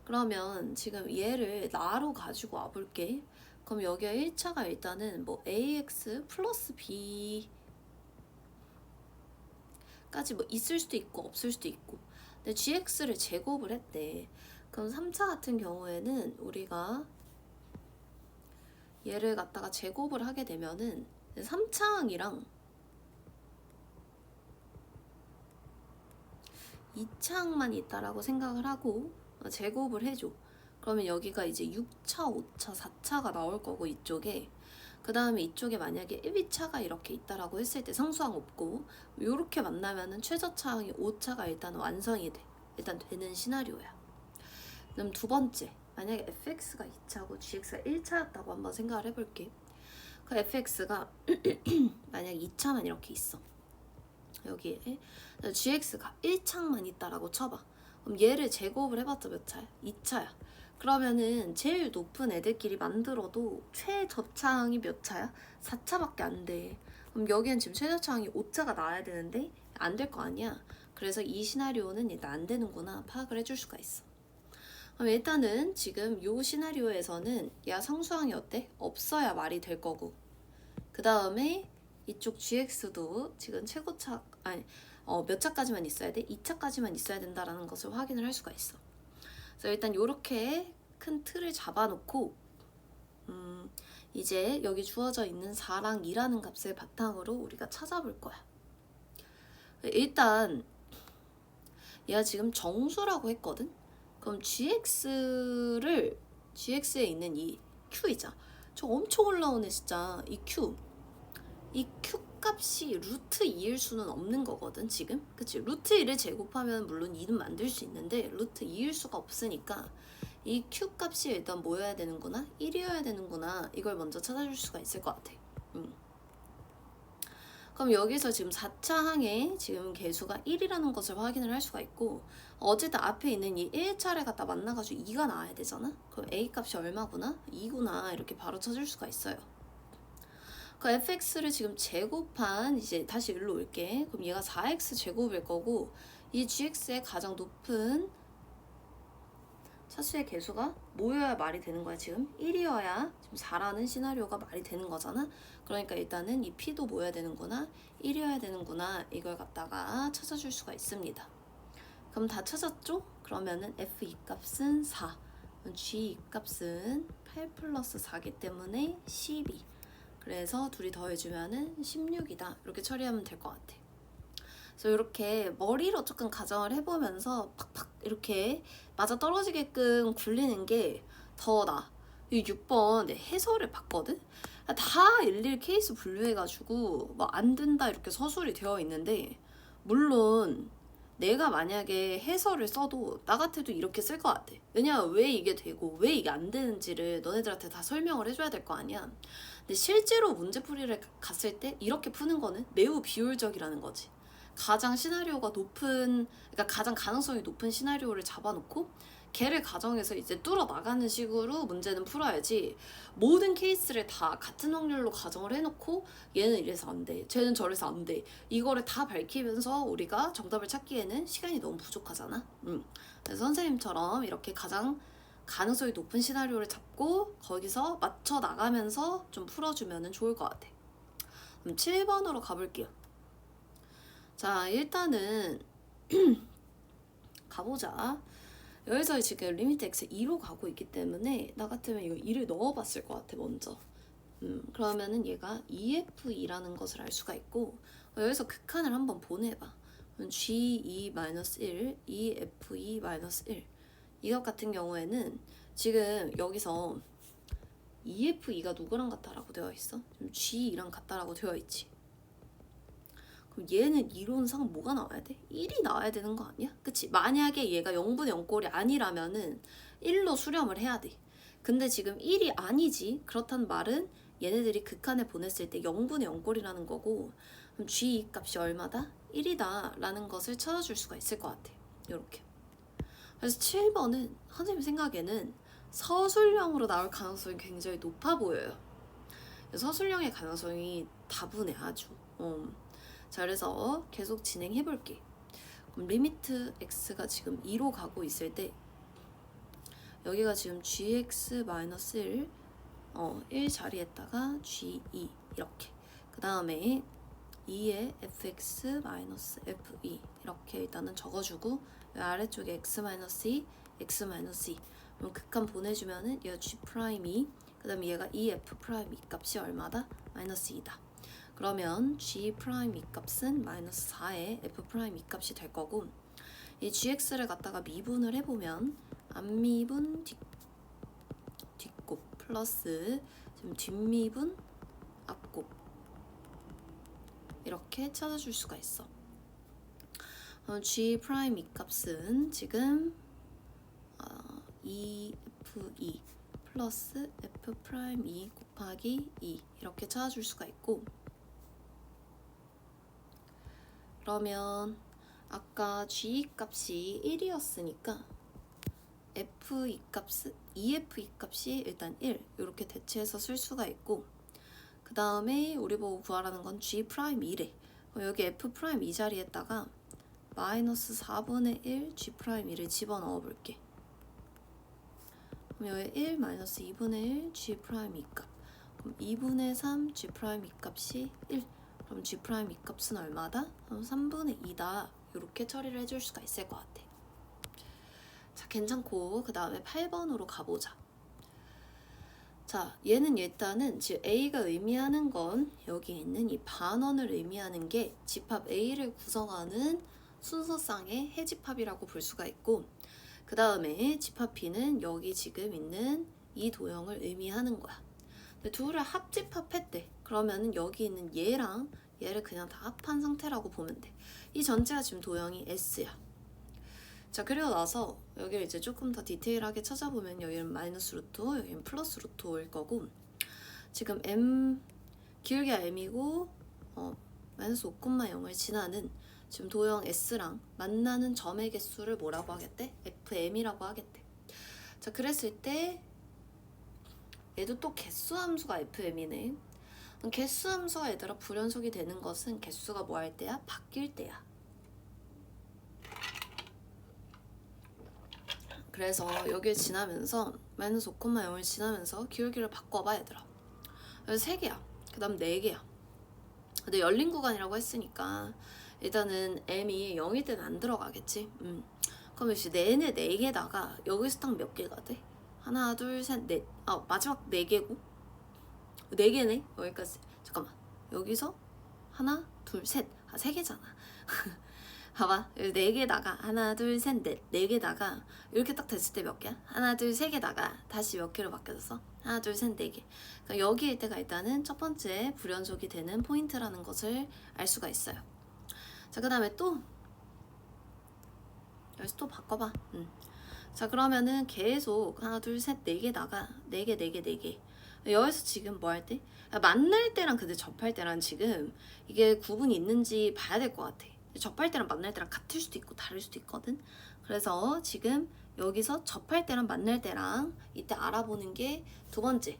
그러면 지금 얘를 나로 가지고 와볼게. 그럼 여기가 1차가 일단은 뭐 ax 플러스 b 까지 뭐 있을 수도 있고 없을 수도 있고, 근데 gx를 제곱을 했대. 그럼 3차 같은 경우에는 우리가 얘를 갖다가 제곱을 하게 되면은 3차항이랑 2차항만 있다라고 생각을 하고 제곱을 해줘. 그러면 여기가 이제 6차, 5차, 4차가 나올 거고 이쪽에, 그 다음에 이쪽에 만약에 1, 2차가 이렇게 있다라고 했을 때 상수항 없고 이렇게 만나면은 최저차항이 5차가 일단 완성이 돼. 일단 되는 시나리오야. 그럼 두 번째, 만약에 fx가 2차고 gx가 1차였다고 한번 생각을 해볼게. 그 fx가 만약 2차만 이렇게 있어. 여기에 gx가 1차만 있다라고 쳐봐. 그럼 얘를 제곱을 해봤자 몇 차야? 2차야. 그러면은 제일 높은 애들끼리 만들어도 최저차항이 몇 차야? 4차밖에 안 돼. 그럼 여기는 지금 최저차항이 5차가 나와야 되는데 안 될 거 아니야. 그래서 이 시나리오는 일단 안 되는구나 파악을 해줄 수가 있어. 그럼 일단은 지금 요 시나리오에서는 야 상수항이 어때? 없어야 말이 될 거고, 그 다음에 이쪽 gx도 지금 최고차 아니 몇 차까지만 있어야 돼? 2차까지만 있어야 된다라는 것을 확인을 할 수가 있어. 그래서 일단 이렇게 큰 틀을 잡아놓고 이제 여기 주어져 있는 4랑 2라는 값을 바탕으로 우리가 찾아볼 거야. 일단 얘가 지금 정수라고 했거든? 그럼 gx에 있는 이 q이자, 저 엄청 올라오네 진짜. 이 q 값이 루트 2일 수는 없는 거거든 지금. 그치? 루트 1을 제곱하면 물론 2는 만들 수 있는데 루트 2일 수가 없으니까 이 q 값이 일단 뭐여야 되는구나? 1이어야 되는구나. 이걸 먼저 찾아줄 수가 있을 것 같아. 그럼 여기서 지금 4차 항에 지금 계수가 1이라는 것을 확인을 할 수가 있고, 어쨌든 앞에 있는 이 1차를 갖다 만나가지고 2가 나와야 되잖아? 그럼 a 값이 얼마구나? 2구나. 이렇게 바로 찾을 수가 있어요. 그 fx를 지금 제곱한, 이제 다시 일로 올게. 그럼 얘가 4x 제곱일 거고, 이 gx의 가장 높은 차수의 개수가 뭐여야 말이 되는 거야 지금? 1이어야 지금 4라는 시나리오가 말이 되는 거잖아. 그러니까 일단은 이 p도 뭐여야 되는구나? 1이어야 되는구나. 이걸 갖다가 찾아줄 수가 있습니다. 그럼 다 찾았죠? 그러면은 f 이 값은 4, g 이 값은 8 플러스 4기 때문에 12. 그래서 둘이 더해주면은 16이다. 이렇게 처리하면 될 것 같아. 그래서 이렇게 머리로 조금 가정을 해보면서 팍팍 이렇게 맞아 떨어지게끔 굴리는 게 더 나아. 이 6번 내 해설을 봤거든? 다 일일이 케이스 분류해가지고 뭐 안 된다 이렇게 서술이 되어 있는데, 물론 내가 만약에 해설을 써도 나 같아도 이렇게 쓸 것 같아. 왜냐면 왜 이게 되고 왜 이게 안 되는지를 너네들한테 다 설명을 해줘야 될 거 아니야. 근데 실제로 문제풀이를 갔을 때 이렇게 푸는 거는 매우 비효율적이라는 거지. 가장 시나리오가 높은, 그러니까 가장 가능성이 높은 시나리오를 잡아놓고 걔를 가정해서 이제 뚫어 나가는 식으로 문제는 풀어야지, 모든 케이스를 다 같은 확률로 가정을 해놓고 얘는 이래서 안 돼, 쟤는 저래서 안 돼, 이거를 다 밝히면서 우리가 정답을 찾기에는 시간이 너무 부족하잖아. 그래서 선생님처럼 이렇게 가장 가능성이 높은 시나리오를 잡고 거기서 맞춰 나가면서 좀 풀어주면 좋을 것 같아. 그럼 7번으로 가볼게요. 자, 일단은 가보자. 여기서 지금 리미트 x 2로 가고 있기 때문에 나 같으면 이거 2를 넣어봤을 것 같아 먼저. 그러면은 얘가 EF2라는 것을 알 수가 있고, 여기서 극한을 한번 보내봐. G2-1, EF2-1. 이것 같은 경우에는 지금 여기서 EF2가 누구랑 같다라고 되어 있어? 지금 G2랑 같다라고 되어 있지. 그럼 얘는 이론상 뭐가 나와야 돼? 1이 나와야 되는 거 아니야? 그치? 만약에 얘가 0분의 0꼴이 아니라면은 1로 수렴을 해야 돼. 근데 지금 1이 아니지. 그렇단 말은 얘네들이 극한에 보냈을 때 0분의 0꼴이라는 거고, 그럼 G2 값이 얼마다? 1이다 라는 것을 찾아줄 수가 있을 것 같아. 요렇게. 그래서 7번은 선생님 생각에는 서술형으로 나올 가능성이 굉장히 높아 보여요. 서술형의 가능성이 다분해 아주. 자, 그래서 계속 진행해 볼게. 그럼 리미트 x가 지금 2로 가고 있을 때 여기가 지금 gx-1 1 자리에다가 g2 이렇게, 그 다음에 2에 fx-fe 이렇게 일단은 적어주고, 아래쪽에 x-2 x-2, 그럼 극한 보내주면은 얘가 g'2, 그 다음에 얘가 EF'2 값이 얼마다? -2다. 그러면 G' 이 값은 -4의 F' 이 값이 될 거고, 이 GX를 갖다가 미분을 해보면 앞미분 뒷곱 플러스 지금 뒷미분 앞곱 이렇게 찾아줄 수가 있어. G' 이 값은 지금 EF2 플러스 F'2 곱하기 2 이렇게 찾아줄 수가 있고, 그러면 아까 G 값이 1이었으니까 F2 값은 EF2 값이 일단 1 이렇게 대체해서 쓸 수가 있고, 그 다음에 우리 보고 구하라는 건 G'2래. 여기 F'2 자리에다가 -4분의 1 G'2를 집어넣어 볼게. 그럼 여기 1 -2분의 1 G' 값, 그럼 2분의 3 G' 값이 1, 그럼 G' 값은 얼마다? 3분의 2다. 이렇게 처리를 해줄 수가 있을 것 같아. 자, 괜찮고 그 다음에 8번으로 가보자. 자, 얘는 일단은 지금 A가 의미하는 건 여기 있는 이 반원을 의미하는 게 집합 A를 구성하는 순서상의 해집합이라고 볼 수가 있고, 그 다음에 집합 B는 여기 지금 있는 이 도형을 의미하는 거야. 근데 둘을 합집합했대. 그러면은 여기 있는 얘랑 얘를 그냥 다 합한 상태라고 보면 돼. 이 전체가 지금 도형이 S야. 자, 그리고 나서 여기를 이제 조금 더 디테일하게 찾아보면 여기는 -루트5, 여기는 +루트5일 거고, 지금 M 기울기가 M이고 -5,0을 지나는 지금 도형 S랑 만나는 점의 개수를 뭐라고 하겠대? FM이라고 하겠대. 자, 그랬을 때 얘도 또 개수 함수가 FM이네. 개수 함수가 얘들아 불연속이 되는 것은 개수가 뭐 할 때야? 바뀔 때야. 그래서 여기를 지나면서 -5,0을 지나면서 기울기를 바꿔봐 얘들아. 그래서 3개야. 그 다음 4개야. 근데 열린 구간이라고 했으니까 일단은 M이 0일 때는 안 들어가겠지. 그럼 이제 내내 4개다가 여기서 딱 몇 개가 돼? 하나, 둘, 셋, 넷. 마지막 4개고 4개네? 여기까지. 잠깐만. 여기서 하나, 둘, 셋. 3개잖아. 봐봐. 4개다가 하나, 둘, 셋, 넷. 4개다가 이렇게 딱 됐을 때 몇 개야? 하나, 둘, 3개다가 다시 몇 개로 바뀌어졌어? 하나, 둘, 셋, 4개. 그러니까 여기일 때가 일단은 첫 번째 불연속이 되는 포인트라는 것을 알 수가 있어요. 자, 그 다음에 또 여기서 또 바꿔봐. 자, 그러면은 계속 하나, 둘, 셋, 4개다가 4개, 4개, 4개. 여기서 지금 뭐 할 때? 만날 때랑 근데 접할 때랑 지금 이게 구분이 있는지 봐야 될 것 같아. 접할 때랑 만날 때랑 같을 수도 있고 다를 수도 있거든. 그래서 지금 여기서 접할 때랑 만날 때랑 이때 알아보는 게 두 번째일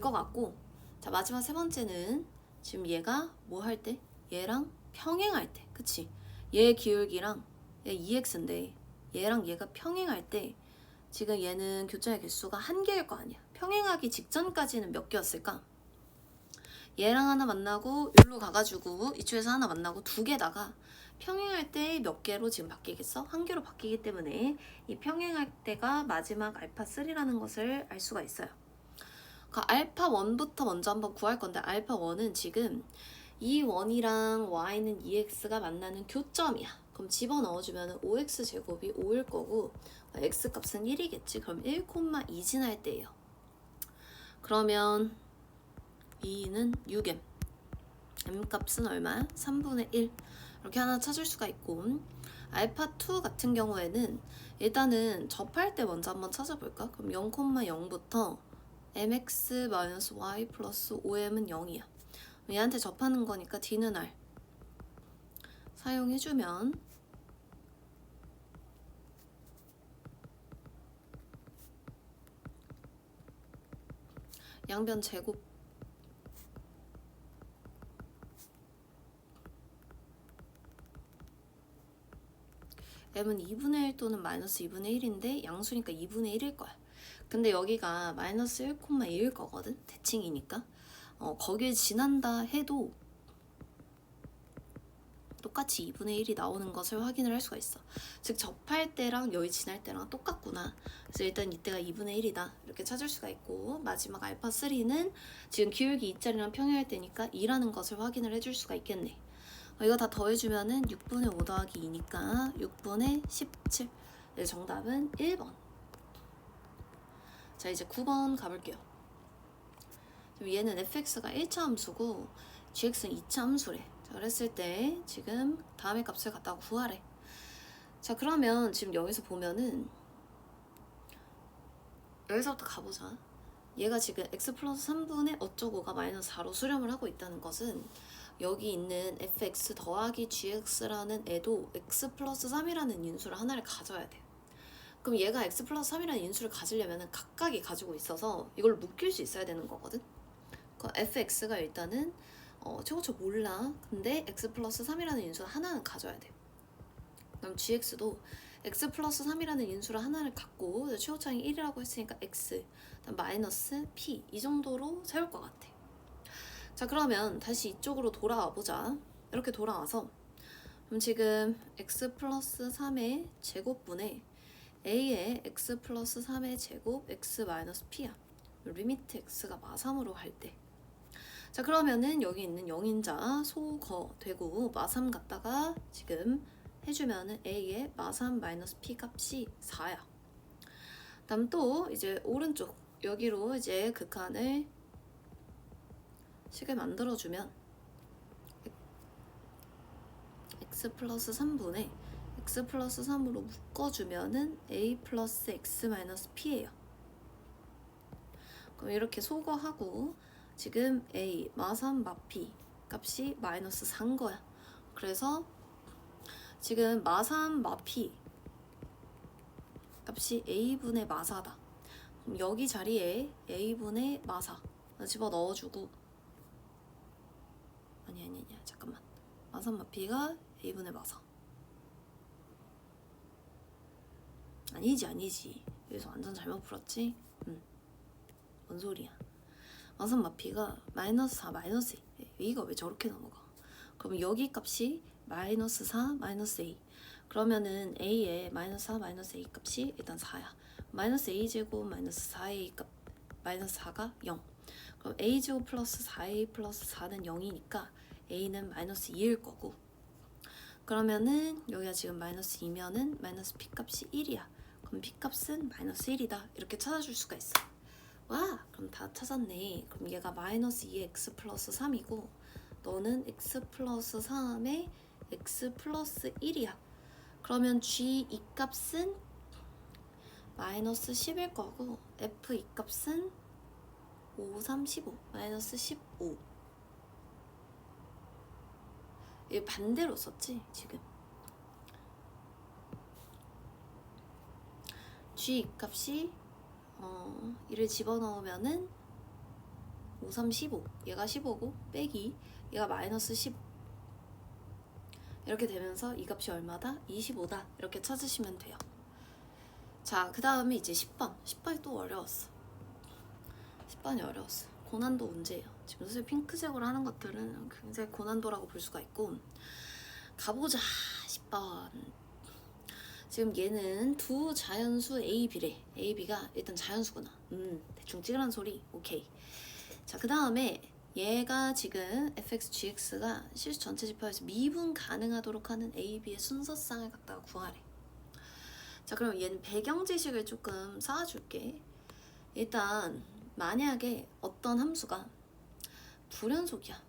것 같고, 자, 마지막 세 번째는 지금 얘가 뭐 할 때? 얘랑 평행할 때. 그치? 얘 기울기랑 얘 EX인데 얘랑 얘가 평행할 때 지금 얘는 교점의 개수가 한 개일 거 아니야. 평행하기 직전까지는 몇 개였을까? 얘랑 하나 만나고 여기로 가가지고 이쪽에서 하나 만나고 2개다가 평행할 때 몇 개로 지금 바뀌겠어? 한 개로 바뀌기 때문에 이 평행할 때가 마지막 알파 3라는 것을 알 수가 있어요. 그 알파 1부터 먼저 한번 구할 건데, 알파 1은 지금 이 1이랑 y는 2x가 만나는 교점이야. 그럼 집어넣어주면 5x 제곱이 5일 거고 x 값은 1이겠지. 그럼 1,2 지날 때예요. 그러면 2는 6m, m 값은 얼마야? 3분의 1. 이렇게 하나 찾을 수가 있고, 알파 2 같은 경우에는 일단은 접할 때 먼저 한번 찾아볼까? 그럼 0,0부터 mx-y 플러스 5m은 0이야. 얘한테 접하는 거니까 d는 r 사용해주면 양변 제곱 m은 2분의 1 또는 마이너스 2분의 1인데 양수니까 2분의 1일 거야. 근데 여기가 마이너스 1,2일 거거든. 대칭이니까. 거길 지난다 해도 똑같이 2분의 1이 나오는 것을 확인을 할 수가 있어. 즉 접할 때랑 여기 지날 때랑 똑같구나. 그래서 일단 이때가 2분의 1이다 이렇게 찾을 수가 있고, 마지막 알파 3는 지금 기울기 2짜리랑 평행할 때니까 2라는 것을 확인을 해줄 수가 있겠네. 이거 다 더해주면은 6분의 5 더하기 2니까 6분의 17. 정답은 1번. 자, 이제 9번 가볼게요. 얘는 fx가 1차 함수고 gx는 2차 함수래. 자, 그랬을 때 지금 다음의 값을 갖다가 구하래. 자, 그러면 지금 여기서 보면은 여기서부터 가보자. 얘가 지금 x 플러스 3분의 어쩌고가 마이너스 4로 수렴을 하고 있다는 것은 여기 있는 fx 더하기 gx라는 애도 x 플러스 3이라는 인수를 하나를 가져야 돼. 그럼 얘가 x 플러스 3이라는 인수를 가지려면 각각이 가지고 있어서 이걸 묶일 수 있어야 되는 거거든. 그 fx가 일단은 최고쳐 몰라. 근데 x 플러스 3이라는 인수를 하나는 가져야 돼. 그럼 gx도 x 플러스 3이라는 인수를 하나를 갖고 최고차항이 1이라고 했으니까 x 마이너스 p 이 정도로 세울 것 같아. 자, 그러면 다시 이쪽으로 돌아와 보자. 이렇게 돌아와서 그럼 지금 x 플러스 3의 제곱분의 a의 x 플러스 3의 제곱 x 마이너스 p야. 리미트 x가 마3으로 할 때. 자, 그러면은 여기 있는 0인자 소거 되고 마3 갖다가 지금 해주면은 a의 마3 마이너스 p 값이 4야. 다음 또 이제 오른쪽 여기로 이제 극한을 식을 만들어주면 x 플러스 3분의 x 플러스 3으로 묶어주면은 a 플러스 x 마이너스 p예요. 그럼 이렇게 소거하고 지금 a 마3 마 p 값이 마이너스 4인 거야. 그래서 지금 마3 마 p 값이 a분의 마4다. 그럼 여기 자리에 a분의 마4 집어 넣어주고, 아니야 잠깐만, 마3 마 p가 a분의 마4 아니지 여기서 완전 잘못 풀었지. 뭔 소리야. 마3 마 p가 마이너스 4 마이너스 a. a가 왜 저렇게 넘어가. 그럼 여기 값이 마이너스 4 마이너스 a. 그러면은 a의 마이너스 4 마이너스 a 값이 일단 4야. 마이너스 a 제곱 마이너스 4a 값 마이너스 4가 0. 그럼 a 제곱 플러스 4a 플러스 4는 0이니까 a는 마이너스 2일 거고, 그러면은 여기가 지금 마이너스 2면은 마이너스 P값이 1이야. 그럼 P값은 마이너스 1이다. 이렇게 찾아줄 수가 있어. 와, 그럼 다 찾았네. 그럼 얘가 마이너스 2x 플러스 3이고 너는 x 플러스 3에 x 플러스 1이야. 그러면 g 이 값은 마이너스 10일 거고 f 이 값은 5, 3, 15 마이너스 15. 이게 반대로 썼지 지금. g 이 값이 1을 집어넣으면은 5, 3, 15 얘가 15고 빼기 얘가 마이너스 15 이렇게 되면서 이 값이 얼마다? 25다. 이렇게 찾으시면 돼요. 자, 그 다음에 이제 10번. 10번이 또 어려웠어. 10번이 어려웠어. 고난도 문제예요. 지금 사실 핑크색으로 하는 것들은 굉장히 고난도라고 볼 수가 있고. 가보자. 10번. 지금 얘는 두 자연수 A, B래. A, B가 일단 자연수구나. 대충 찌그란 소리. 오케이. 자, 그 다음에 얘가 지금 fx, gx가 실수 전체 지표에서 미분 가능하도록 하는 A, B의 순서쌍을 갖다가 구하래. 자, 그럼 얘는 배경 지식을 조금 쌓아줄게. 일단 만약에 어떤 함수가 불연속이야.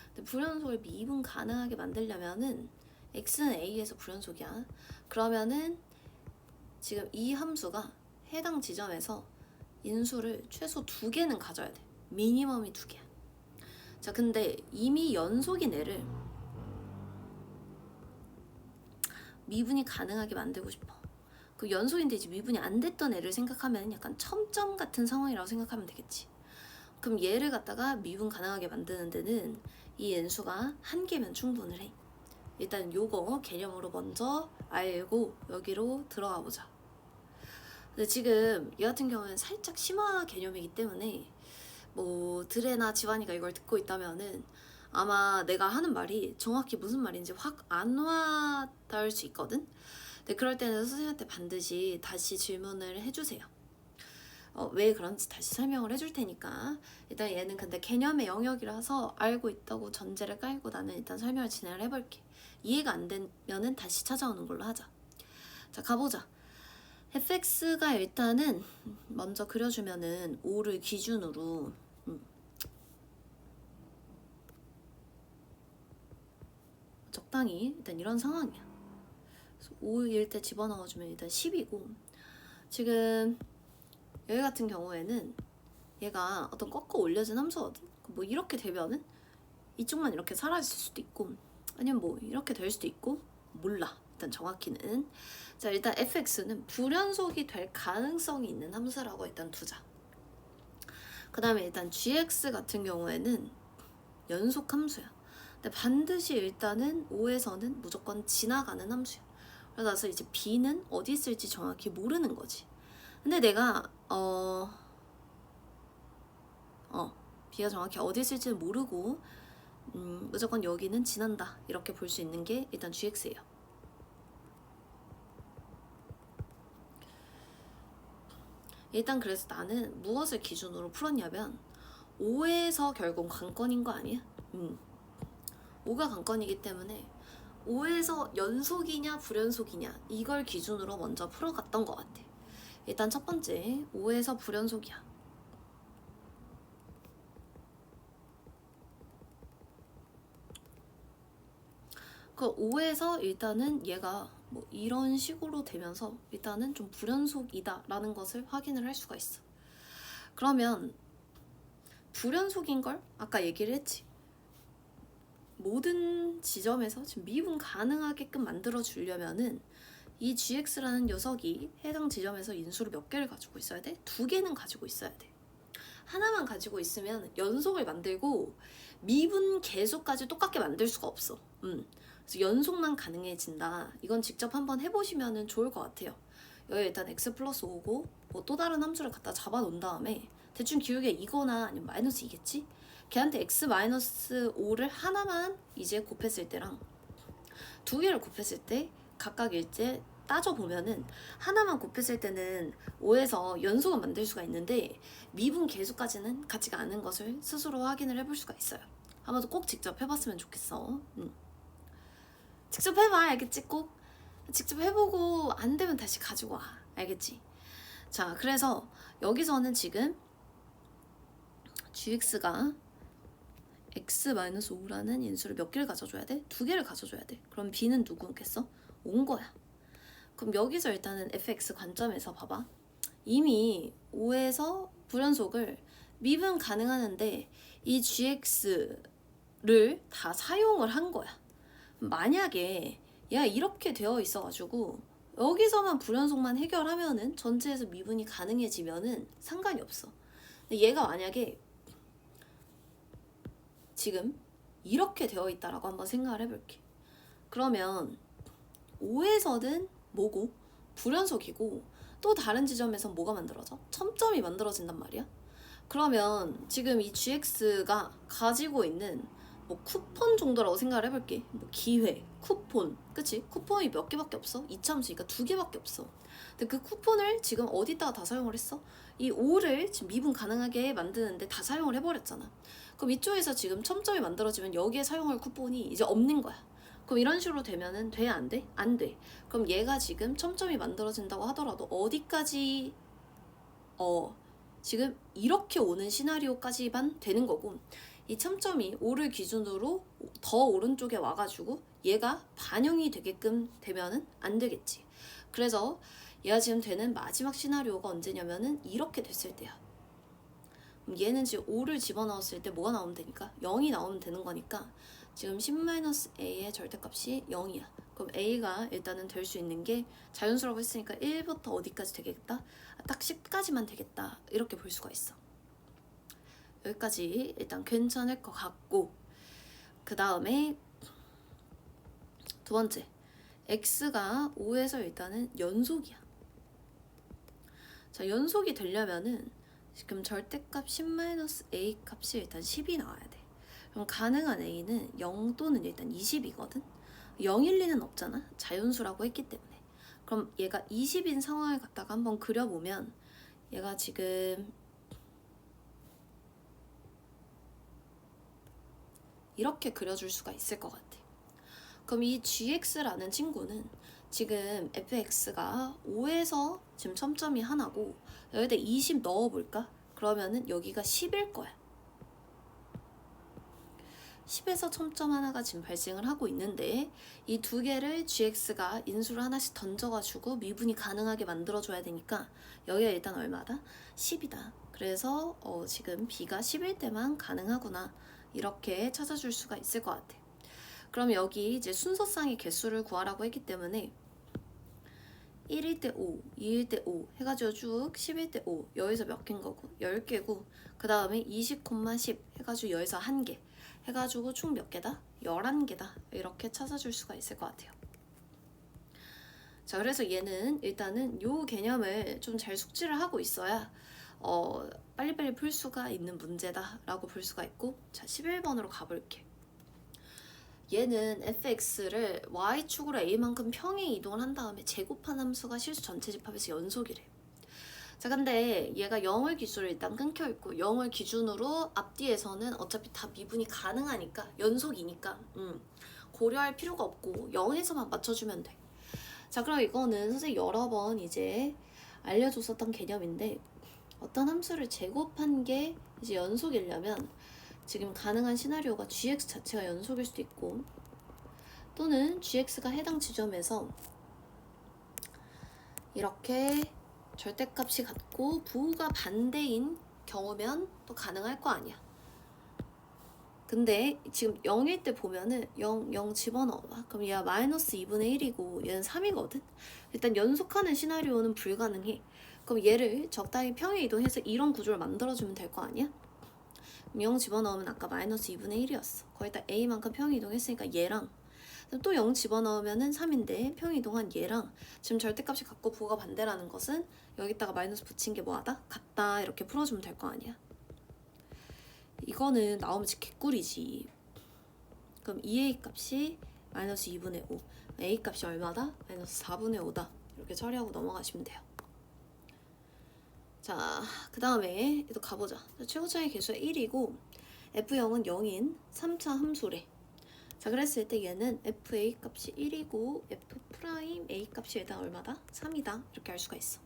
근데 불연속을 미분 가능하게 만들려면은 x는 a에서 불연속이야. 그러면은 지금 이 함수가 해당 지점에서 인수를 최소 2개는 가져야 돼. 미니멈이 2개야. 자, 근데 이미 연속인 애를 미분이 가능하게 만들고 싶어. 그 연속인데 이제 미분이 안 됐던 애를 생각하면 약간 첨점 같은 상황이라고 생각하면 되겠지. 그럼 얘를 갖다가 미분 가능하게 만드는 데는 이 인수가 1개면 충분을 해. 일단 요거 개념으로 먼저 알고 여기로 들어가 보자. 근데 지금 얘 같은 경우는 살짝 심화 개념이기 때문에 뭐 드레나 지환이가 이걸 듣고 있다면은 아마 내가 하는 말이 정확히 무슨 말인지 확 안 와닿을 수 있거든. 근데 그럴 때는 선생님한테 반드시 다시 질문을 해주세요. 왜 그런지 다시 설명을 해줄 테니까. 일단 얘는 근데 개념의 영역이라서 알고 있다고 전제를 깔고 나는 일단 설명을 진행을 해볼게. 이해가 안 되면은 다시 찾아오는 걸로 하자. 자, 가보자. fx가 일단은 먼저 그려주면은 5를 기준으로 적당히 일단 이런 상황이야. 5일 때 집어넣어주면 일단 10이고 지금 여기 같은 경우에는 얘가 어떤 꺾어 올려진 함수거든. 뭐 이렇게 되면은 이쪽만 이렇게 사라질 수도 있고 아니면 뭐 이렇게 될 수도 있고 몰라. 일단 정확히는. 자, 일단 fx는 불연속이 될 가능성이 있는 함수라고 일단 두자. 그 다음에 일단 gx 같은 경우에는 연속 함수야. 근데 반드시 일단은 5에서는 무조건 지나가는 함수야. 그래서 이제 b는 어디 있을지 정확히 모르는 거지. 근데 내가 b가 정확히 어디 있을지는 모르고 무조건 여기는 지난다 이렇게 볼 수 있는 게 일단 gx예요. 일단 그래서 나는 무엇을 기준으로 풀었냐면 5에서 결국 관건인 거 아니야? 5가 관건이기 때문에 5에서 연속이냐 불연속이냐 이걸 기준으로 먼저 풀어갔던 것 같아. 일단 첫 번째 5에서 불연속이야. 그 5에서 일단은 얘가 뭐 이런 식으로 되면서 일단은 좀 불연속이다 라는 것을 확인을 할 수가 있어. 그러면 불연속인 걸 아까 얘기를 했지. 모든 지점에서 지금 미분 가능하게끔 만들어 주려면은 이 gx라는 녀석이 해당 지점에서 인수를 몇 개를 가지고 있어야 돼? 2개는 가지고 있어야 돼. 하나만 가지고 있으면 연속을 만들고 미분 계수까지 똑같게 만들 수가 없어. 그래서 연속만 가능해진다. 이건 직접 한번 해보시면 좋을 것 같아요. 여기 일단 x 플러스 5고 뭐 또 다른 함수를 갖다 잡아 놓은 다음에 대충 기울기가 이거나 아니면 마이너스 2겠지? 걔한테 x 마이너스 5를 하나만 이제 곱했을 때랑 2개를 곱했을 때 각각 일제 따져보면은 하나만 곱했을 때는 5에서 연속을 만들 수가 있는데 미분 계수까지는 같지가 않은 것을 스스로 확인을 해볼 수가 있어요. 한번 꼭 직접 해봤으면 좋겠어. 직접 해봐, 알겠지? 꼭 직접 해보고 안 되면 다시 가지고 와, 알겠지? 자, 그래서 여기서는 지금 gx가 x-5라는 인수를 몇 개를 가져줘야 돼? 2개를 가져줘야 돼. 그럼 b는 누구겠어? 5인 거야. 그럼 여기서 일단은 fx 관점에서 봐봐. 이미 5에서 불연속을 미분 가능하는데 이 gx를 다 사용을 한 거야. 만약에 얘가 이렇게 되어 있어가지고 여기서만 불연속만 해결하면은 전체에서 미분이 가능해지면은 상관이 없어. 근데 얘가 만약에 지금 이렇게 되어 있다라고 한번 생각을 해볼게. 그러면 5에서는 뭐고? 불연속이고 또 다른 지점에서 뭐가 만들어져? 첨점이 만들어진단 말이야. 그러면 지금 이 gx가 가지고 있는 뭐 쿠폰 정도라고 생각을 해볼게. 뭐 기회, 쿠폰, 그치? 쿠폰이 몇 개밖에 없어? 이차함수니까 2개밖에 없어. 근데 그 쿠폰을 지금 어디다가 다 사용을 했어? 이 5를 지금 미분 가능하게 만드는데 다 사용을 해버렸잖아. 그럼 이쪽에서 지금 첨점이 만들어지면 여기에 사용할 쿠폰이 이제 없는 거야. 그럼 이런 식으로 되면은 돼? 안 돼? 안 돼. 그럼 얘가 지금 첨점이 만들어진다고 하더라도 어디까지 지금 이렇게 오는 시나리오까지만 되는 거고, 이 첨점이 5를 기준으로 더 오른쪽에 와가지고 얘가 반영이 되게끔 되면은 안 되겠지. 그래서 얘가 지금 되는 마지막 시나리오가 언제냐면은 이렇게 됐을 때야. 그럼 얘는 지금 5를 집어넣었을 때 뭐가 나오면 되니까 0이 나오면 되는 거니까 지금 10-a의 절대값이 0이야. 그럼 a가 일단은 될 수 있는 게 자연수라고 했으니까 1부터 어디까지 되겠다? 딱 10까지만 되겠다. 이렇게 볼 수가 있어. 여기까지 일단 괜찮을 것 같고, 그 다음에 두 번째, x가 5에서 일단은 연속이야. 자, 연속이 되려면은 지금 절대값 10-a 값이 일단 10이 나와야 돼. 그럼 가능한 a는 0 또는 일단 20이거든. 0, 1, 2는 없잖아. 자연수라고 했기 때문에. 그럼 얘가 20인 상황을 갖다가 한번 그려보면 얘가 지금 이렇게 그려줄 수가 있을 것 같아. 그럼 이 gx라는 친구는 지금 fx가 5에서 지금 첨점이 하나고 여기다 20 넣어볼까? 그러면은 여기가 10일 거야. 10에서 첨점 하나가 지금 발생을 하고 있는데 이 두 개를 gx가 인수를 하나씩 던져가지고 미분이 가능하게 만들어줘야 되니까 여기가 일단 얼마다? 10이다. 그래서 지금 b가 10일 때만 가능하구나. 이렇게 찾아줄 수가 있을 것 같아. 그럼 여기 이제 순서상의 개수를 구하라고 했기 때문에 1일 때 5, 2일 때 5 해가지고 쭉 10일 때 5 여기서 몇 개인 거고 10개고 그 다음에 20,10 해가지고 여기서 1개 해가지고 총 몇 개다? 11개다. 이렇게 찾아줄 수가 있을 것 같아요. 자, 그래서 얘는 일단은 요 개념을 좀 잘 숙지를 하고 있어야 빨리빨리 풀 수가 있는 문제다 라고 볼 수가 있고, 자 11번으로 가볼게. 얘는 fx를 y축으로 a만큼 평행 이동을 한 다음에 제곱한 함수가 실수 전체 집합에서 연속이래. 자, 근데 얘가 0을 기준으로 일단 끊겨있고 0을 기준으로 앞뒤에서는 어차피 다 미분이 가능하니까 연속이니까 고려할 필요가 없고 0에서만 맞춰주면 돼. 자, 그럼 이거는 선생님 여러 번 이제 알려줬었던 개념인데, 어떤 함수를 제곱한 게 이제 연속이려면 지금 가능한 시나리오가 gx 자체가 연속일 수도 있고, 또는 gx가 해당 지점에서 이렇게 절대값이 같고 부호가 반대인 경우면 또 가능할 거 아니야. 근데 지금 0일 때 보면은 0 집어넣어봐. 그럼 얘가 마이너스 2분의 1이고 얘는 3이거든. 일단 연속하는 시나리오는 불가능해. 그럼 얘를 적당히 평행 이동해서 이런 구조를 만들어주면 될 거 아니야? 0 집어넣으면 아까 마이너스 2분의 1이었어. 거기다 a만큼 평행 이동했으니까 얘랑 또 0 집어넣으면은 3인데 평행 이동한 얘랑 지금 절대값이 같고 부호가 반대라는 것은 여기다가 마이너스 붙인 게 뭐하다? 같다. 이렇게 풀어주면 될 거 아니야. 이거는 나오면 진짜 개꿀이지. 그럼 2a 값이 마이너스 2분의 5, a 값이 얼마다? 마이너스 4분의 5다. 이렇게 처리하고 넘어가시면 돼요. 자, 그 다음에 또 가보자. 최고차의 개수가 1이고 f0은 0인 3차 함수래. 자, 그랬을 때 얘는 fa 값이 1이고 f'a 값이 일단 얼마다? 3이다. 이렇게 알 수가 있어.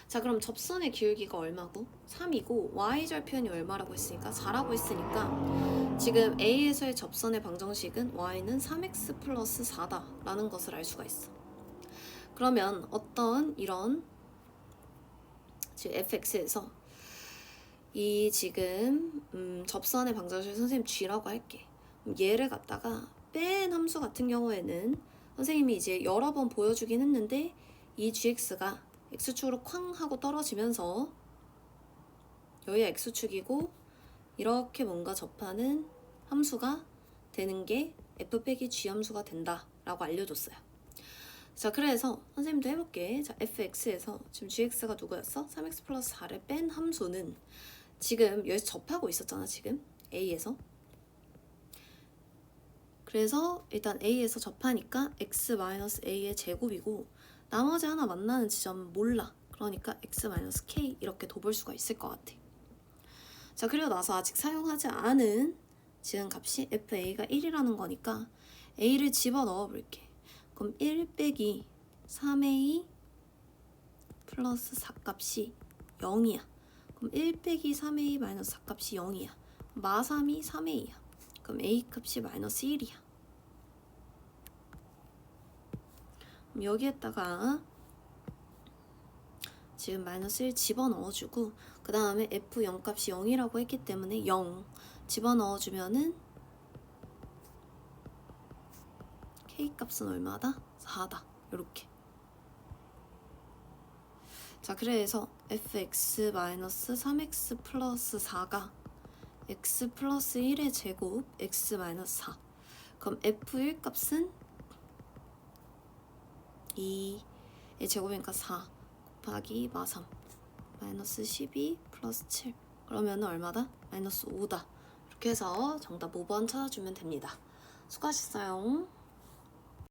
자, 그럼 접선의 기울기가 얼마고? 3이고 y절 표현이 얼마라고 했으니까 4라고 했으니까 지금 a에서의 접선의 방정식은 y는 3x 플러스 4다 라는 것을 알 수가 있어. 그러면 어떤 이런 지금 fx에서 이 지금 접선의 방정식을 선생님 g라고 할게. 얘를 갖다가 뺀 함수 같은 경우에는 선생님이 이제 여러 번 보여주긴 했는데 이 gx가 x축으로 쾅 하고 떨어지면서 여기가 x축이고 이렇게 뭔가 접하는 함수가 되는 게 f 빼기 g 함수가 된다 라고 알려줬어요. 자, 그래서 선생님도 해볼게. 자, fx에서 지금 gx가 누구였어? 3x 플러스 4를 뺀 함수는 지금 여기서 접하고 있었잖아. 지금 a에서. 그래서 일단 a에서 접하니까 x-a의 제곱이고 나머지 하나 만나는 지점은 몰라. 그러니까 x-k 이렇게 둬볼 수가 있을 것 같아. 자, 그리고 나서 아직 사용하지 않은 지금 값이 fa가 1이라는 거니까 a를 집어넣어 볼게. 그럼 1 빼기 3a 플러스 4 값이 0이야. 그럼 1 빼기 3a 마이너스 4 값이 0이야. 마3이 3a야. 그럼 a 값이 마이너스 1이야. 그럼 여기에다가 지금 마이너스 1 집어넣어주고 그 다음에 f0 값이 0이라고 했기 때문에 0 집어넣어주면은 k 값은 얼마다? 4다. 이렇게. 자, 그래서 fx-3x 플러스 4가 x 플러스 1의 제곱 x 마이너스 4. 그럼 f1 값은 2의 제곱이니까 4 곱하기 마3 마이너스 12 플러스 7. 그러면 얼마다? 마이너스 5다. 이렇게 해서 정답 5번 찾아주면 됩니다. 수고하셨어요.